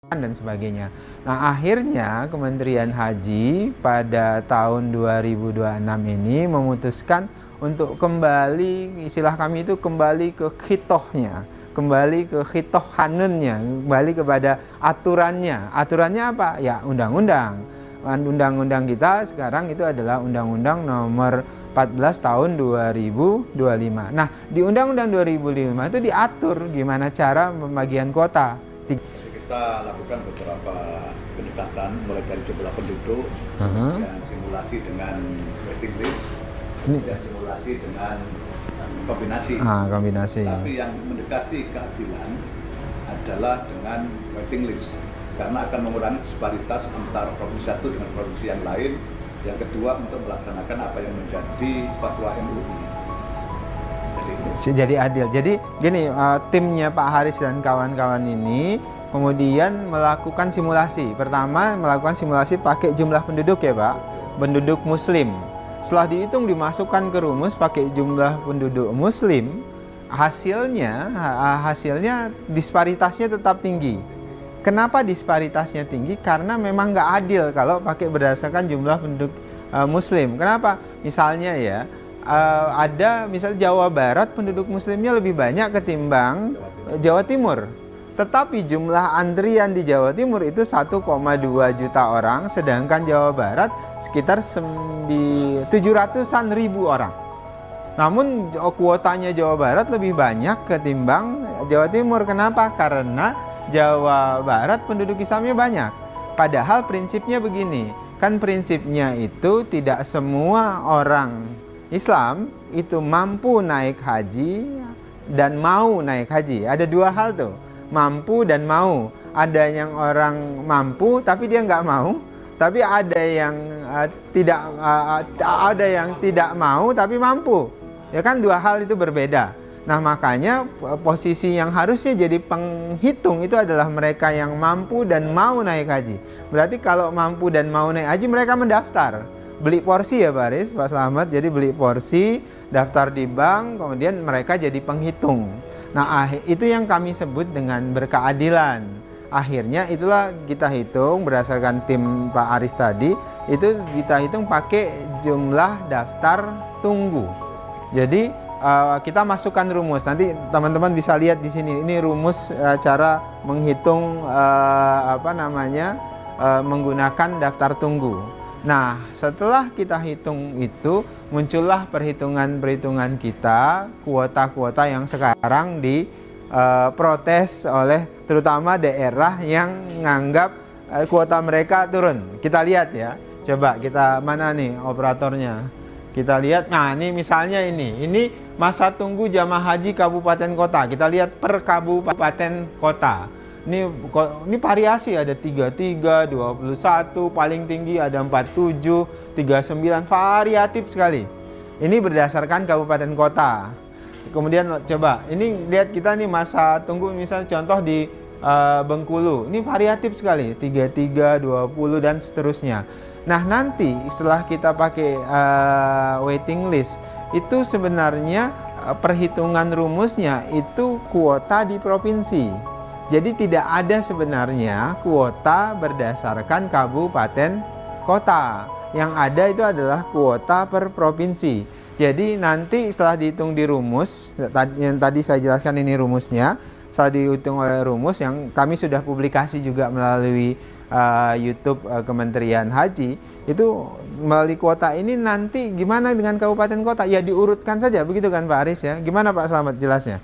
dan sebagainya. Nah, akhirnya Kementerian Haji pada tahun 2026 ini memutuskan untuk kembali, istilah kami itu kembali ke khitohnya, kembali ke khitoh hanunnya, kembali kepada aturannya. Aturannya apa? Ya, undang-undang. Undang-undang kita sekarang itu adalah Undang-Undang Nomor 14 tahun 2025. Nah, di Undang-Undang 2005 itu diatur gimana cara pembagian kuota. Kita lakukan beberapa pendekatan mulai dari jumlah penduduk, yang simulasi dengan waiting list, dan simulasi dengan kombinasi. Kombinasi. Tapi yang mendekati keadilan adalah dengan waiting list, karena akan mengurangi disparitas antara provinsi satu dengan provinsi yang lain. Yang kedua, untuk melaksanakan apa yang menjadi fatwa MUI. Jadi adil. Jadi gini, timnya Pak Haris dan kawan-kawan ini kemudian melakukan simulasi. Pertama melakukan simulasi pakai jumlah penduduk ya Pak, penduduk muslim. Setelah dihitung dimasukkan ke rumus pakai jumlah penduduk muslim, hasilnya disparitasnya tetap tinggi. Kenapa disparitasnya tinggi? Karena memang nggak adil kalau pakai berdasarkan jumlah penduduk muslim. Kenapa? Misalnya ya, ada misal Jawa Barat penduduk muslimnya lebih banyak ketimbang Jawa Timur. Tetapi jumlah antrian di Jawa Timur itu 1,2 juta orang, sedangkan Jawa Barat sekitar 700-an ribu orang. Namun kuotanya Jawa Barat lebih banyak ketimbang Jawa Timur. Kenapa? Karena Jawa Barat penduduk Islamnya banyak. Padahal prinsipnya begini, kan prinsipnya itu tidak semua orang Islam itu mampu naik haji dan mau naik haji. Ada dua hal tuh, mampu dan mau. Ada yang orang mampu tapi dia nggak mau, tapi ada yang tidak mau tapi mampu. Ya kan, dua hal itu berbeda. Nah, makanya posisi yang harusnya jadi penghitung itu adalah mereka yang mampu dan mau naik haji. Berarti kalau mampu dan mau naik haji mereka mendaftar. Beli porsi ya Pak Aris, Pak Slamet. Jadi beli porsi, daftar di bank, kemudian mereka jadi penghitung. Nah, itu yang kami sebut dengan berkeadilan. Akhirnya itulah kita hitung berdasarkan tim Pak Aris tadi, itu kita hitung pakai jumlah daftar tunggu. Jadi kita masukkan rumus. Nanti teman-teman bisa lihat di sini. Ini rumus cara menghitung menggunakan daftar tunggu. Nah, setelah kita hitung itu, muncullah perhitungan-perhitungan kita, kuota-kuota yang sekarang diprotes oleh terutama daerah yang menganggap kuota mereka turun. Kita lihat ya, coba kita, mana nih operatornya? Kita lihat, nah ini misalnya ini masa tunggu jamaah haji kabupaten kota. Kita lihat per kabupaten kota. Ini variasi, ada 33, 21, paling tinggi ada 47, 39, variatif sekali. Ini berdasarkan kabupaten kota. Kemudian coba, ini lihat kita nih masa tunggu misalnya contoh di Bengkulu. Ini variatif sekali, 33, 20 dan seterusnya. Nah, nanti setelah kita pakai waiting list, itu sebenarnya perhitungan rumusnya itu kuota di provinsi. Jadi tidak ada sebenarnya kuota berdasarkan kabupaten kota. Yang ada itu adalah kuota per provinsi. Jadi nanti setelah dihitung di rumus, yang tadi saya jelaskan ini rumusnya, setelah dihitung oleh rumus yang kami sudah publikasi juga melalui YouTube Kementerian Haji, itu melalui kuota ini nanti gimana dengan kabupaten kota? Ya diurutkan saja, begitu kan Pak Aris ya? Gimana Pak Slamet jelasnya?